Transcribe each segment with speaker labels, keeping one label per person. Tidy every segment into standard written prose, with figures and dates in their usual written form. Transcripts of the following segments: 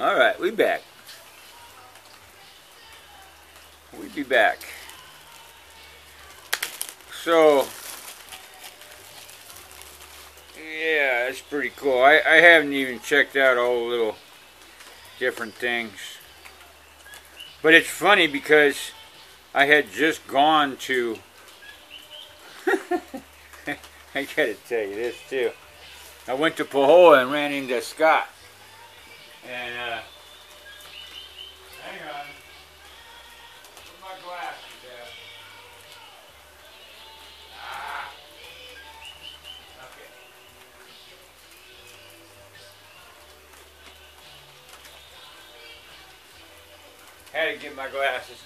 Speaker 1: Alright, we back. We be back. So, yeah, that's pretty cool. I haven't even checked out all the little different things. But it's funny because I had just gone to... I gotta tell you this too. I went to Pahoa and ran into Scott. And, hang on. Where's my glasses at? Ah. Okay. Had to get my glasses.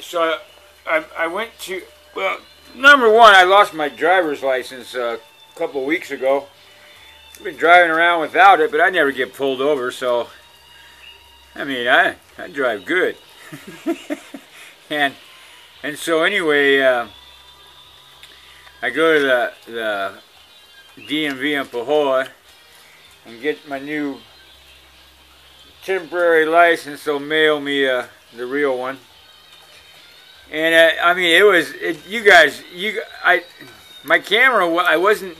Speaker 1: So I went to, well, number one, I lost my driver's license a couple of weeks ago. I've been driving around without it, but I never get pulled over, so I mean, I drive good. and so anyway, I go to the DMV in Pahoa and get my new temporary license. They'll mail me the real one. And I mean, my camera, I wasn't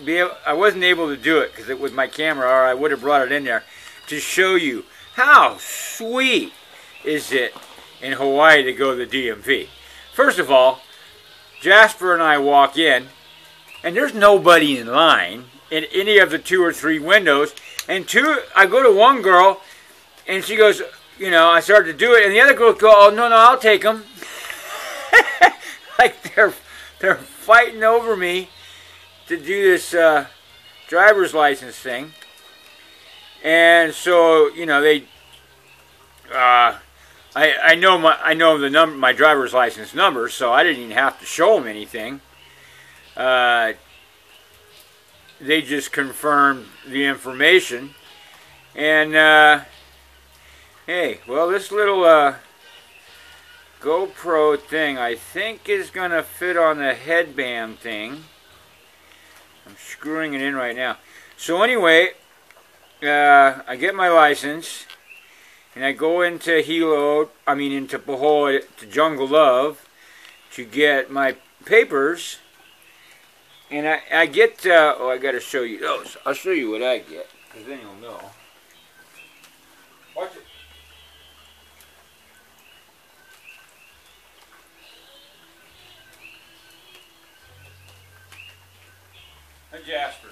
Speaker 1: able to do it because it was my camera, or I would have brought it in there to show you how sweet is it in Hawaii to go to the DMV. First of all, Jasper and I walk in, and there's nobody in line in any of the 2 or 3 windows. And I go to one girl, and she goes, you know, I started to do it, and the other girls go, oh, no, I'll take them. Like they're fighting over me to do this driver's license thing. And so, you know, I know my driver's license number, so I didn't even have to show them anything. They just confirmed the information. And hey, well, this little GoPro thing I think is gonna fit on the headband thing. I'm screwing it in right now. So anyway, I get my license and I go into into Pahoa to Jungle Love to get my papers. And I get, oh, I gotta show you those. I'll show you what I get, because then you'll know. Watch it. And Jasper.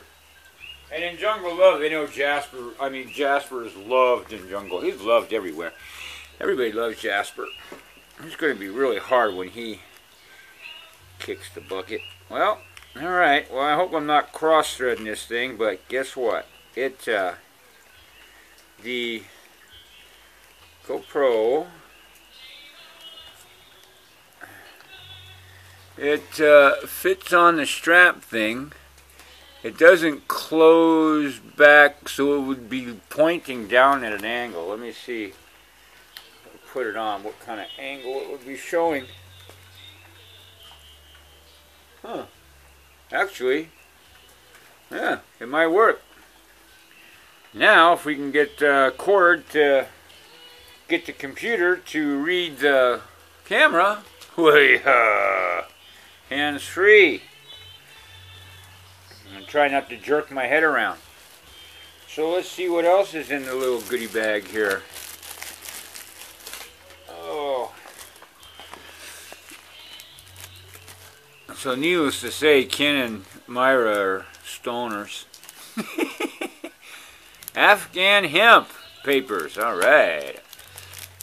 Speaker 1: And in Jungle Love, they know Jasper. I mean, Jasper is loved in Jungle. He's loved everywhere. Everybody loves Jasper. It's going to be really hard when he kicks the bucket. Well, alright. Well, I hope I'm not cross-threading this thing, but guess what? The GoPro, it fits on the strap thing. It doesn't close back, so it would be pointing down at an angle. Let me see. Put it on, what kind of angle it would be showing. Huh. Actually, yeah, it might work. Now, if we can get cord to get the computer to read the camera, hands-free. And try not to jerk my head around. So let's see what else is in the little goodie bag here. Oh. So needless to say, Ken and Myra are stoners. Afghan hemp papers. Alright.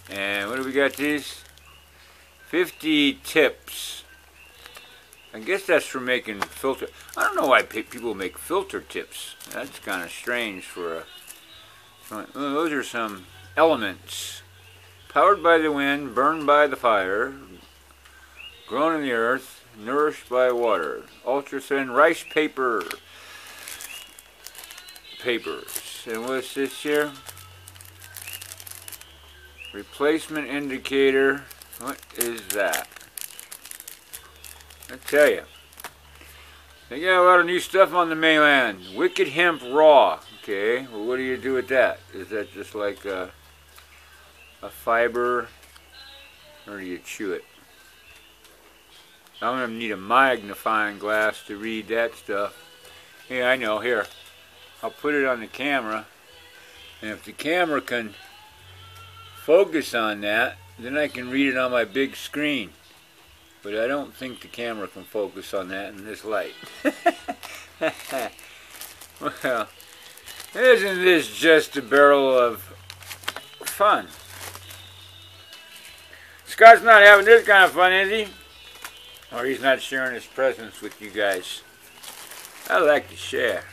Speaker 1: And what do we got these? 50 tips. I guess that's for making filter. I don't know why people make filter tips. That's kind of strange for a... Well, those are some elements. Powered by the wind, burned by the fire, grown in the earth, nourished by water. Ultra thin rice paper. Papers. And what's this here? Replacement indicator. What is that? I tell you, they got a lot of new stuff on the mainland. Wicked hemp raw. Okay, well, what do you do with that? Is that just like a fiber, or do you chew it? I'm going to need a magnifying glass to read that stuff. Yeah, I know. Here, I'll put it on the camera, and if the camera can focus on that, then I can read it on my big screen. But I don't think the camera can focus on that in this light. Well, isn't this just a barrel of fun? Scott's not having this kind of fun, is he? Or he's not sharing his presence with you guys. I like to share.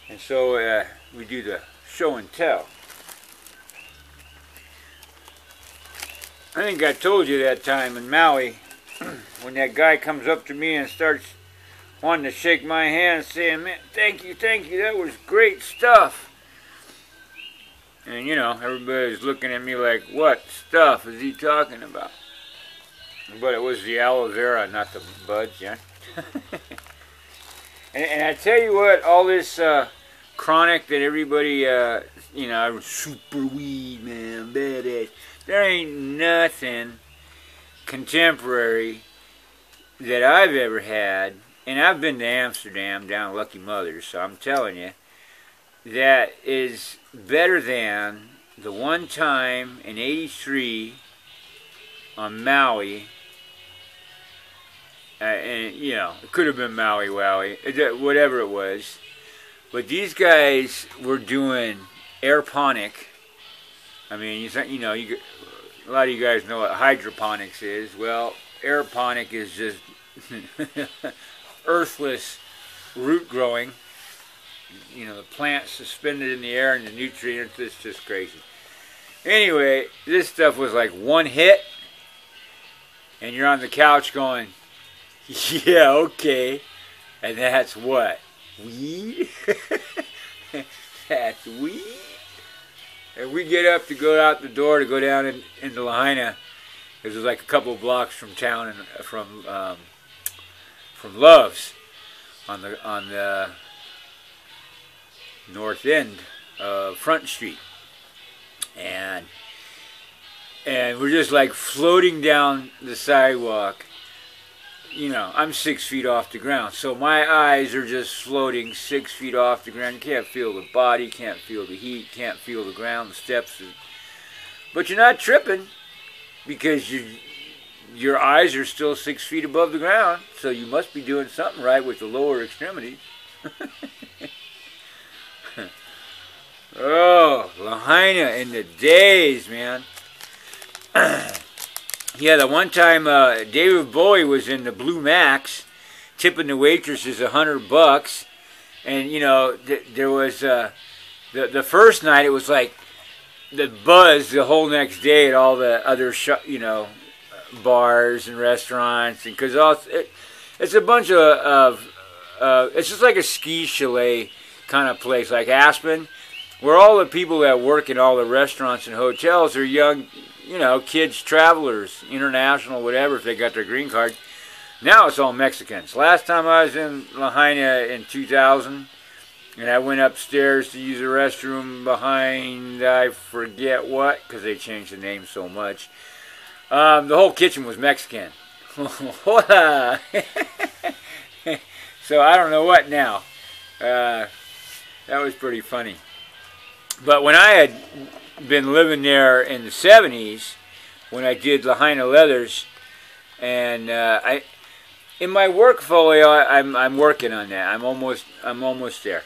Speaker 1: And so we do the show and tell. I think I told you that time in Maui when that guy comes up to me and starts wanting to shake my hand saying, man, thank you, that was great stuff. And you know, everybody's looking at me like, what stuff is he talking about? But it was the aloe vera, not the buds, yeah. and I tell you what, all this chronic that everybody, you know, super weed, man, badass. There ain't nothing contemporary that I've ever had, and I've been to Amsterdam, down Lucky Mother's, so I'm telling you, that is better than the one time in '83 on Maui. And, you know, it could have been Maui Wowie, whatever it was. But these guys were doing aeroponic. I mean, you know, a lot of you guys know what hydroponics is. Well, aeroponic is just earthless root growing. You know, the plant suspended in the air and the nutrients. It's just crazy. Anyway, this stuff was like one hit, and you're on the couch going, yeah, okay. And that's what? Weed? That's weed? And we get up to go out the door to go down into Lahaina. It was like a couple of blocks from town and from Love's on the north end of Front Street. And we're just like floating down the sidewalk. You know, I'm 6 feet off the ground, so my eyes are just floating 6 feet off the ground. You can't feel the body, can't feel the heat, can't feel the ground, the steps. But you're not tripping because your eyes are still 6 feet above the ground, so you must be doing something right with the lower extremities. Oh, Lahaina in the days, man. Yeah, the one time David Bowie was in the Blue Max, tipping the waitresses $100, and you know there was the first night it was like the buzz the whole next day at all the other bars and restaurants, and because it's a bunch of it's just like a ski chalet kind of place, like Aspen, where all the people that work in all the restaurants and hotels are young. You know, kids, travelers, international, whatever, if they got their green card. Now it's all Mexicans. Last time I was in Lahaina in 2000, and I went upstairs to use the restroom behind, I forget what, because they changed the name so much. The whole kitchen was Mexican. So I don't know what now. That was pretty funny. But when I had been living there in the 70s, when I did Lahaina Leathers, and in my workfolio, I'm working on that. I'm almost there.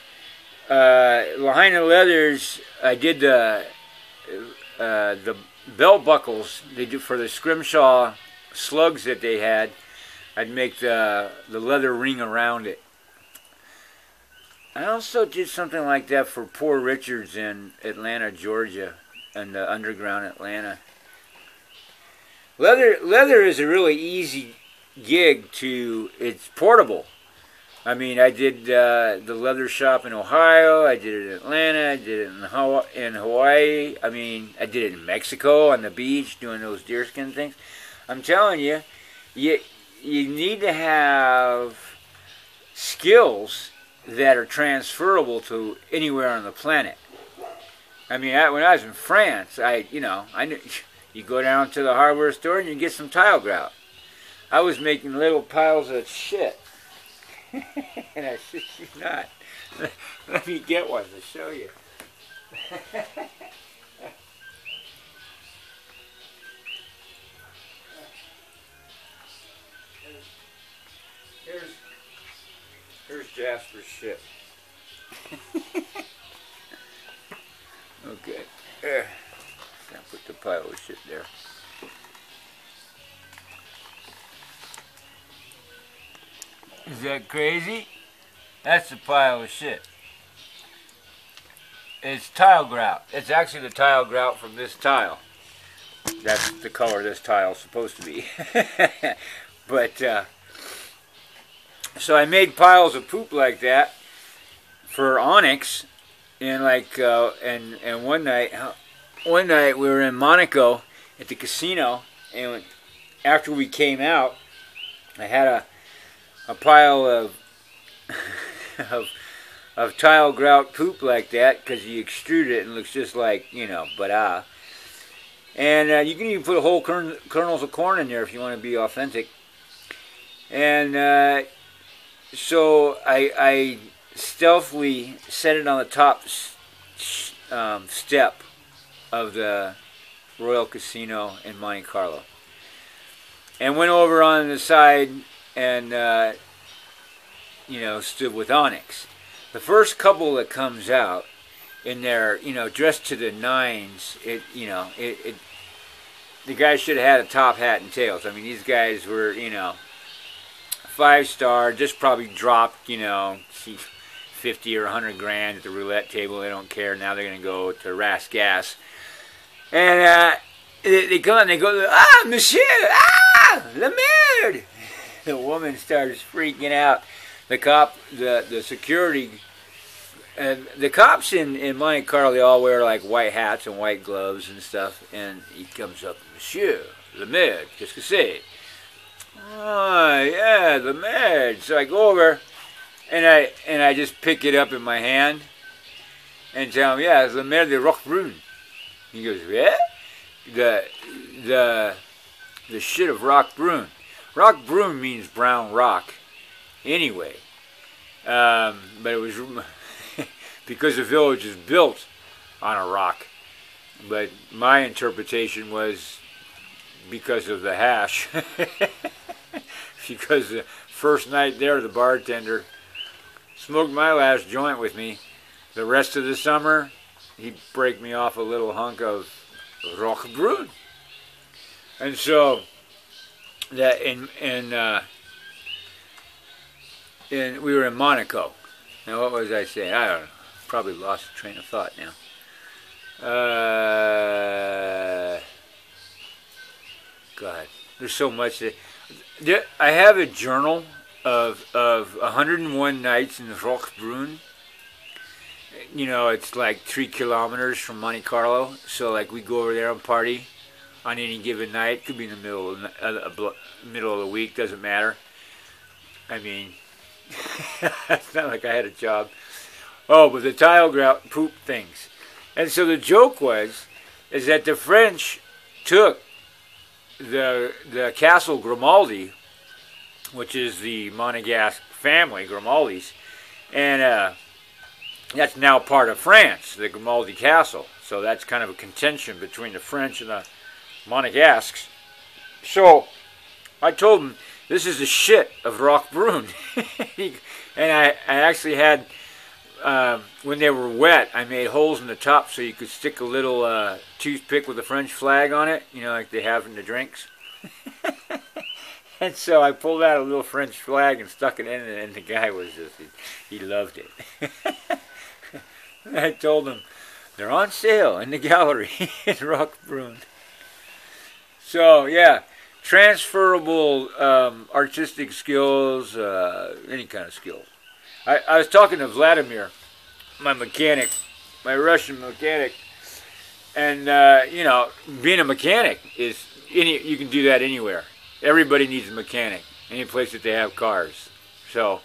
Speaker 1: Lahaina Leathers, I did the belt buckles they do for the scrimshaw slugs that they had. I'd make the leather ring around it. I also did something like that for Poor Richards in Atlanta, Georgia, and the underground Atlanta. Leather is a really easy gig to. It's portable. I mean, I did the leather shop in Ohio. I did it in Atlanta. I did it in Hawaii. I mean, I did it in Mexico on the beach doing those deerskin things. I'm telling you, you need to have skills that are transferable to anywhere on the planet. I mean, when I was in France, I knew you go down to the hardware store and you get some tile grout. I was making little piles of shit. And I shit you not. Let me get one to show you. Here's Jasper's shit. Okay. There. I'll put the pile of shit there. Is that crazy? That's the pile of shit. It's tile grout. It's actually the tile grout from this tile. That's the color this tile's supposed to be. But, so I made piles of poop like that for onyx, and and one night we were in Monaco at the casino, and after we came out, I had a pile of tile grout poop like that, because you extrude it and it looks just like, and you can even put whole kernels of corn in there if you want to be authentic. And so I stealthily set it on the top step of the Royal Casino in Monte Carlo, and went over on the side and stood with onyx. The first couple that comes out in there, dressed to the nines, the guys should have had a top hat and tails. I mean, these guys were, 5-star, just probably dropped, 50 or 100 grand at the roulette table. They don't care. Now they're going to go to Rasgas. And they come and they go, monsieur, la merde. The woman starts freaking out. The cop, the security, and the cops in Monte Carlo, they all wear like white hats and white gloves and stuff. And he comes up, monsieur, la merde, qu'est-ce que c'est? Oh, yeah, the merde. So I go over, and I just pick it up in my hand and tell him, yeah, it's la merde de roc brun. He goes, yeah? The shit of rock brun. Rock brun means brown rock anyway. But it was because the village is built on a rock. But my interpretation was because of the hash. Because the first night there, the bartender smoked my last joint with me. The rest of the summer, he'd break me off a little hunk of rock brun. And so that we were in Monaco. Now, what was I saying? I don't know. Probably lost the train of thought now. God, there's so much that I have a journal of 101 nights in the Rock Brun. It's like 3 kilometers from Monte Carlo. So like we go over there and party on any given night. Could be in the middle of the week. Doesn't matter. I mean, it's not like I had a job. Oh, but the tile grout poop things. And so the joke is that the French took the Castle Grimaldi, which is the Monegasque family, Grimaldis, and that's now part of France, the Grimaldi Castle. So that's kind of a contention between the French and the Monegasques. So I told him, this is the shit of rock brun. And I actually had, when they were wet, I made holes in the top so you could stick a little toothpick with a French flag on it, like they have in the drinks. And so I pulled out a little French flag and stuck it in, and the guy was just, he loved it. I told him, they're on sale in the gallery in rock brun. So, yeah. Transferable artistic skills, any kind of skills. I was talking to Vladimir, my mechanic, my Russian mechanic, and being a mechanic is you can do that anywhere. Everybody needs a mechanic, any place that they have cars. So,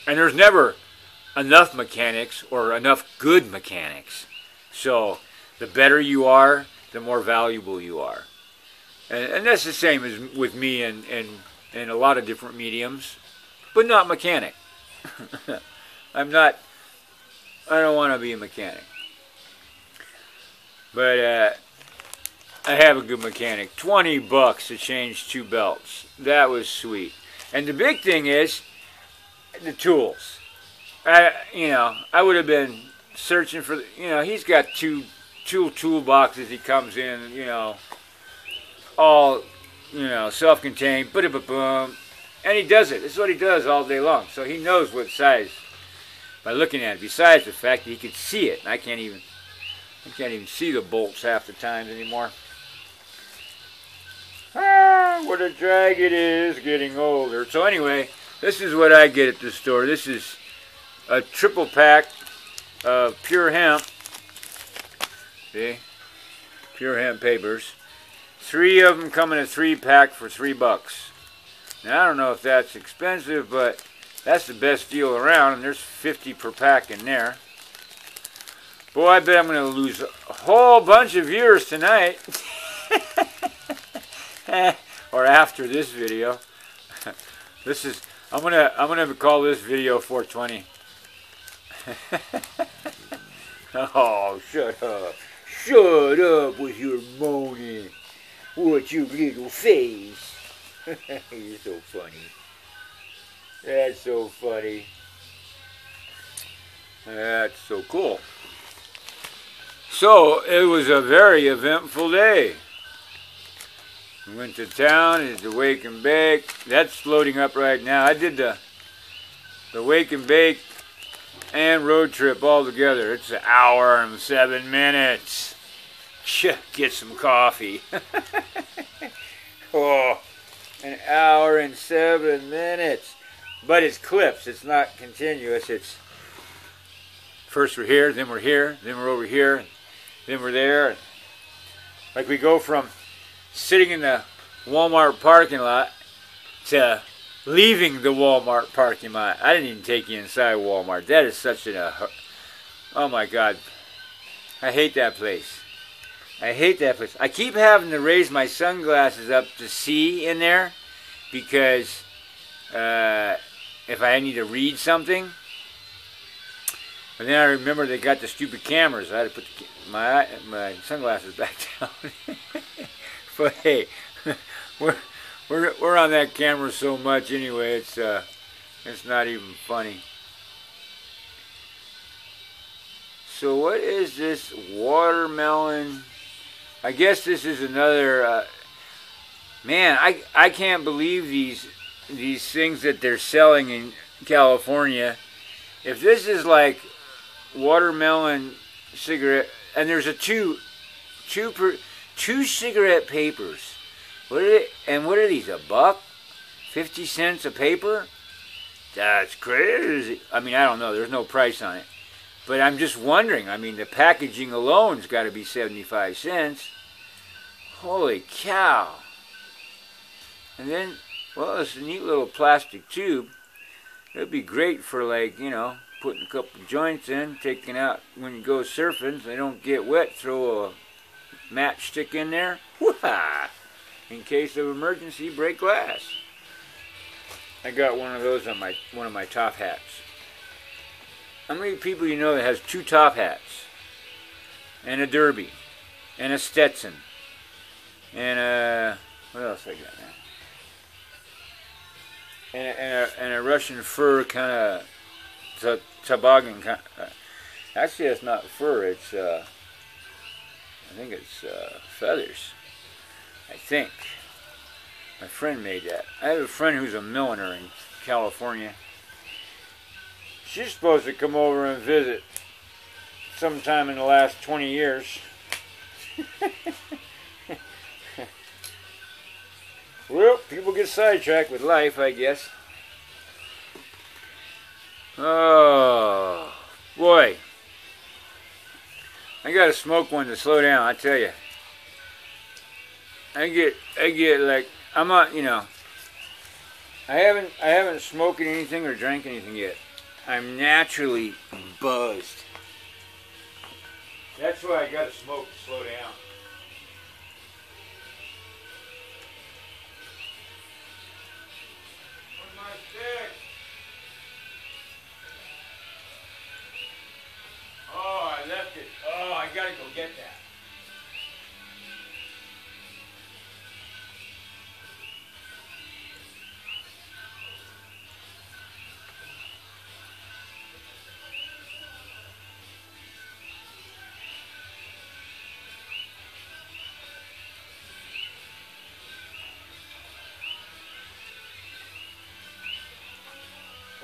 Speaker 1: and there's never enough mechanics or enough good mechanics. So the better you are, the more valuable you are. And that's the same as with me and a lot of different mediums, but not mechanic. I don't want to be a mechanic. But I have a good mechanic. $20 to change 2 belts. That was sweet. And the big thing is the tools. I would have been searching for, he's got two toolboxes he comes in, all, self-contained, boom, and he does it. This is what he does all day long. So he knows what size by looking at it. Besides the fact that he could see it, and I can't even see the bolts half the time anymore. What a drag it is getting older. So anyway, this is what I get at the store. This is a triple pack of pure hemp. See? Pure hemp papers. 3 of them come in a 3-pack for $3. Now I don't know if that's expensive, but that's the best deal around, and there's 50 per pack in there. Boy, I bet I'm going to lose a whole bunch of viewers tonight. Or after this video. I'm gonna call this video 420. Oh, shut up. Shut up with your moaning. What your little face. You're so funny. That's so funny. That's so cool. So, it was a very eventful day. We went to town, did the wake and bake. That's loading up right now. I did the wake and bake and road trip all together. It's 1 hour and 7 minutes. Get some coffee. Oh, 1 hour and 7 minutes. But it's clips. It's not continuous. It's first we're here, then we're here, then we're over here, then we're there. Like we go from sitting in the Walmart parking lot to leaving the Walmart parking lot. I didn't even take you inside Walmart. That is such oh my God. I hate that place. I hate that place. I keep having to raise my sunglasses up to see in there because if I need to read something. But then I remember they got the stupid cameras. I had to put my sunglasses back down. But hey, we're on that camera so much anyway. It's not even funny. So what is this watermelon? I guess this is another. Man, I can't believe these things that they're selling in California. If this is like watermelon cigarette, and there's a two cigarette papers. What are these? $1? 50 cents a paper? That's crazy. I mean, I don't know. There's no price on it. But I'm just wondering. I mean, the packaging alone's got to be 75 cents. Holy cow. And then, well, it's a neat little plastic tube. It'd be great for, like, putting a couple joints in, taking out when you go surfing so they don't get wet. Throw a matchstick in there. Woo-ha! In case of emergency, break glass. I got one of those on one of my top hats. How many people you know that has 2 top hats? And a derby. And a Stetson. And what else I got now? And a Russian fur kind of toboggan kind. Actually, it's not fur. It's I think it's feathers. I think. My friend made that. I have a friend who's a milliner in California. She's supposed to come over and visit sometime in the last 20 years. Well, people get sidetracked with life, I guess. Oh, boy. I gotta smoke one to slow down, I tell you. I get like, I'm not, I haven't smoked anything or drank anything yet. I'm naturally buzzed. That's why I gotta smoke to slow down. Where's my stick? Oh, I left it. Oh, I gotta go get that.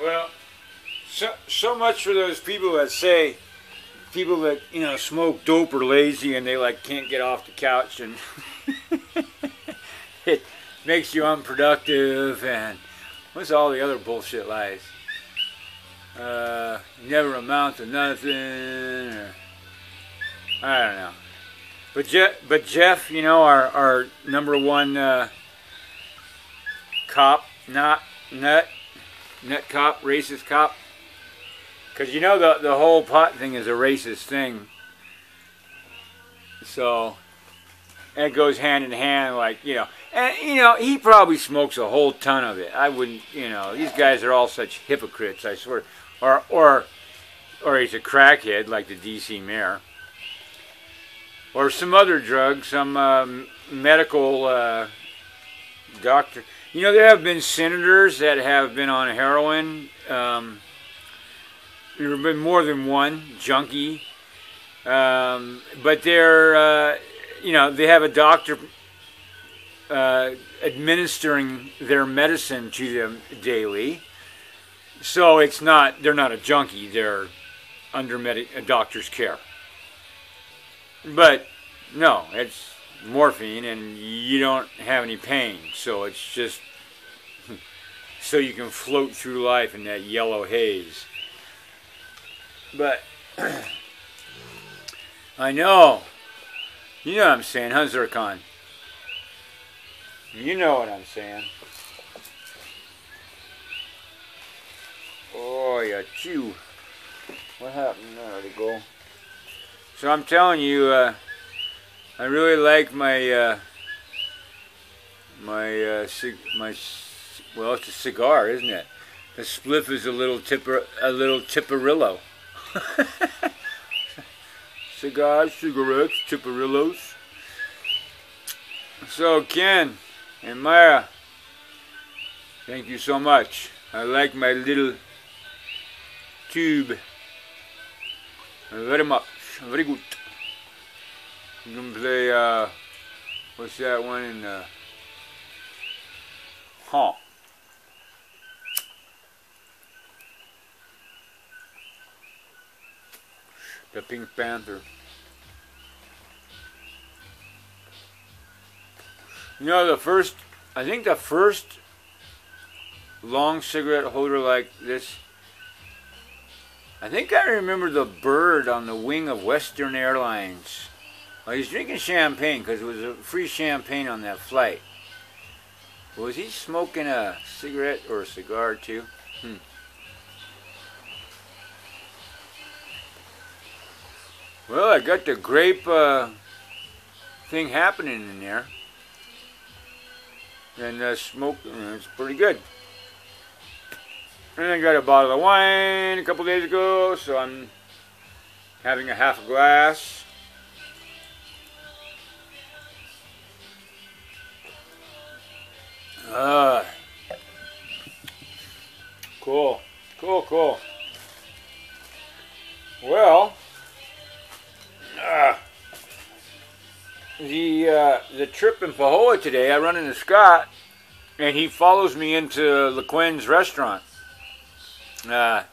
Speaker 1: Well, so much for those people that say, people that, you know, smoke dope or lazy and they like can't get off the couch and it makes you unproductive and what's all the other bullshit lies? Never amount to nothing, or I don't know. But Jeff, you know, our number one cop, nut cop, racist cop. Because you know the whole pot thing is a racist thing. So it goes hand in hand, like, you know. And, you know, he probably smokes a whole ton of it. I wouldn't, you know, these guys are all such hypocrites, I swear. Or he's a crackhead, like the D.C. mayor. Or some other drug, some medical doctor. You know, there have been senators that have been on heroin. There have been more than one junkie. But they're, you know, they have a doctor administering their medicine to them daily. So it's not, they're not a junkie, they're under a doctor's care. But no, it's morphine and you don't have any pain. So it's just so you can float through life in that yellow haze. But I know, you know what I'm saying, huh, Zircon? You know what I'm saying. Oh, yeah, chew. What happened? There to go. So I'm telling you, I really like my well, it's a cigar, isn't it? The spliff is a little tipperillo. Cigars, cigarettes, tipperillos. So Ken and Myra, thank you so much. I like my little tube very much. Very good. I'm gonna play what's that one in the Pink Panther. You know, I think the first long cigarette holder like this, I think I remember the bird on the wing of Western Airlines. Well, he's drinking champagne because it was a free champagne on that flight. Was he smoking a cigarette or a cigar too? Well, I got the grape thing happening in there. And smoke, it's pretty good. And I got a bottle of wine a couple days ago, so I'm having a half a glass. Cool. Well, the trip in Pahoa today, I run into Scott, and he follows me into LeQuinn's restaurant. Sal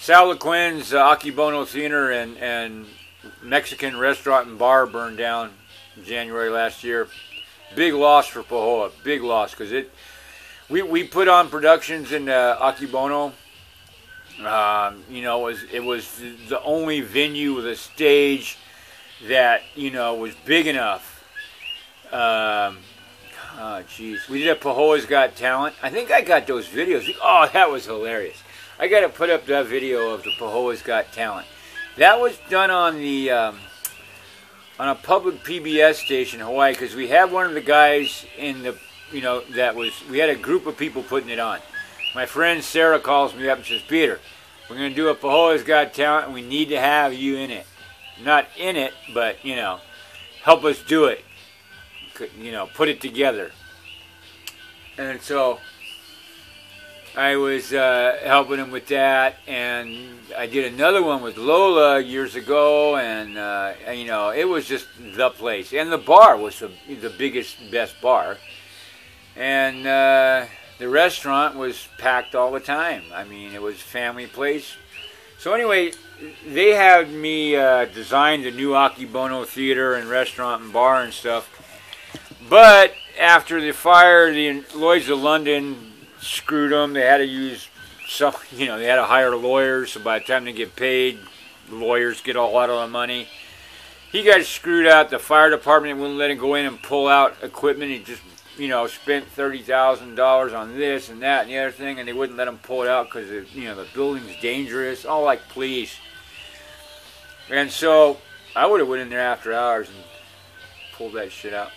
Speaker 1: LeQuinn's Akibono Theater and Mexican restaurant and bar burned down in January last year. Big loss for Pahoa, big loss, because we put on productions in Akibono. You know, it was the only venue with a stage that, you know, was big enough. Jeez. We did a Pahoa's Got Talent. I think I got those videos. Oh, that was hilarious. I got to put up that video of the Pahoa's Got Talent. That was done on the on a public PBS station in Hawaii, because we had one of the guys in the, you know, we had a group of people putting it on. My friend Sarah calls me up and says, Peter, we're going to do a Pahoa's Got Talent, and we need to have you in it. Not in it, but, you know, help us do it. You know, put it together. And so I was helping him with that, and I did another one with Lola years ago, and you know, it was just the place. And the bar was the biggest, best bar. And the restaurant was packed all the time. I mean, it was a family place. So anyway, they had me design the new Akibono theater and restaurant and bar and stuff. But after the fire, the Lloyd's of London screwed them. They had to use some, you know, they had to hire lawyers. So by the time they get paid, the lawyers get a lot of the money. He got screwed out. The fire department wouldn't let him go in and pull out equipment. He just, you know, spent $30,000 on this and that and the other thing, and they wouldn't let him pull it out because, you know, the building's dangerous. Oh, like, please. And so I would have went in there after hours and pulled that shit out.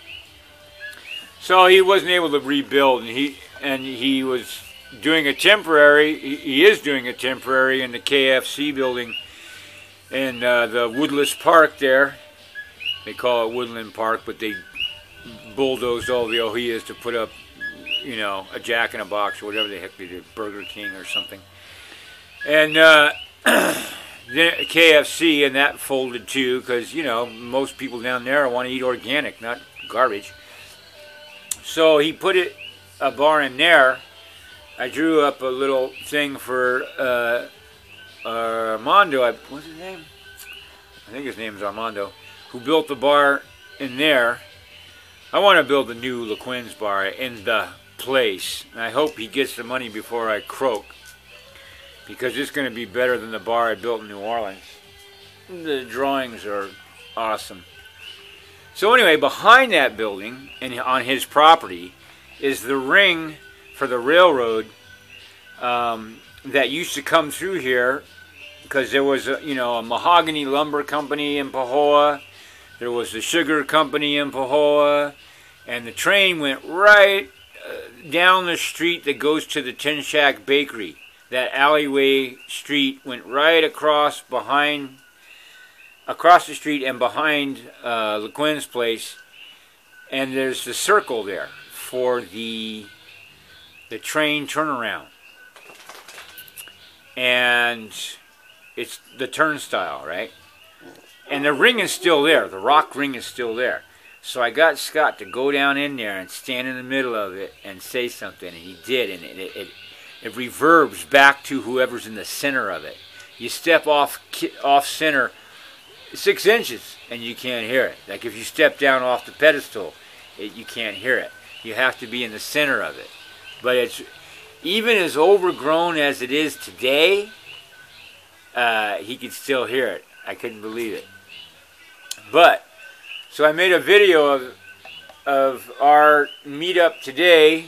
Speaker 1: So he wasn't able to rebuild, and he was doing a temporary. He is doing a temporary in the KFC building in the Woodless Park there. They call it Woodland Park, but they bulldozed all the Ohias to put up, you know, a Jack in a Box or whatever the heck they did, Burger King or something. And KFC, and that folded too, because, you know, most people down there want to eat organic, not garbage. So he put a bar in there. I drew up a little thing for Armando. What's his name? I think his name is Armando, who built the bar in there. I want to build a new LeQuinn's bar in the place. And I hope he gets the money before I croak, because it's going to be better than the bar I built in New Orleans. The drawings are awesome. So anyway, behind that building and on his property is the ring for the railroad that used to come through here, because there was a, you know, a mahogany lumber company in Pahoa. There was a sugar company in Pahoa, and the train went right down the street that goes to the Tin Shack Bakery. That alleyway street went right across the street and behind LeQuinn's place, and there's the circle there for the train turnaround, and it's the turnstile, right? And the ring is still there. The rock ring is still there. So I got Scott to go down in there and stand in the middle of it and say something, and he did, and it reverbs back to whoever's in the center of it. You step off center 6 inches and you can't hear it. Like if you step down off the pedestal, you can't hear it. You have to be in the center of it. But it's even as overgrown as it is today, he could still hear it. I couldn't believe it. But so I made a video of our meetup today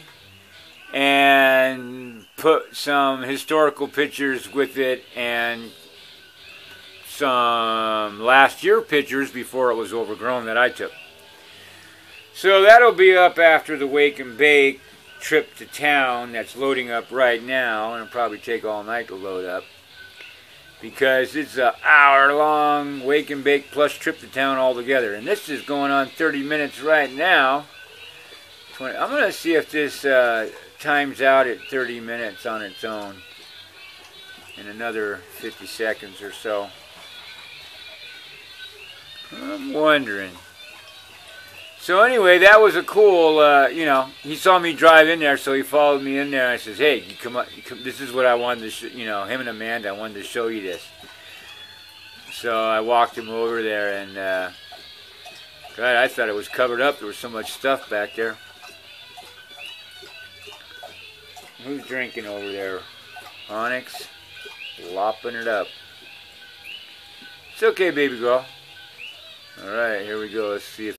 Speaker 1: and put some historical pictures with it and some last year pictures before it was overgrown that I took. So that'll be up after the Wake and Bake trip to town that's loading up right now, and it'll probably take all night to load up, because it's an hour-long Wake and Bake plus trip to town altogether. And this is going on 30 minutes right now. I'm going to see if this times out at 30 minutes on its own in another 50 seconds or so. I'm wondering. So anyway, that was a cool, you know, he saw me drive in there, so he followed me in there, and I says, hey, you come up, this is what I wanted to, you know, him and Amanda, I wanted to show you this. So I walked him over there, and, God, I thought it was covered up. There was so much stuff back there. Who's drinking over there? Onyx? Lopping it up. It's okay, baby girl. Alright, here we go. Let's see if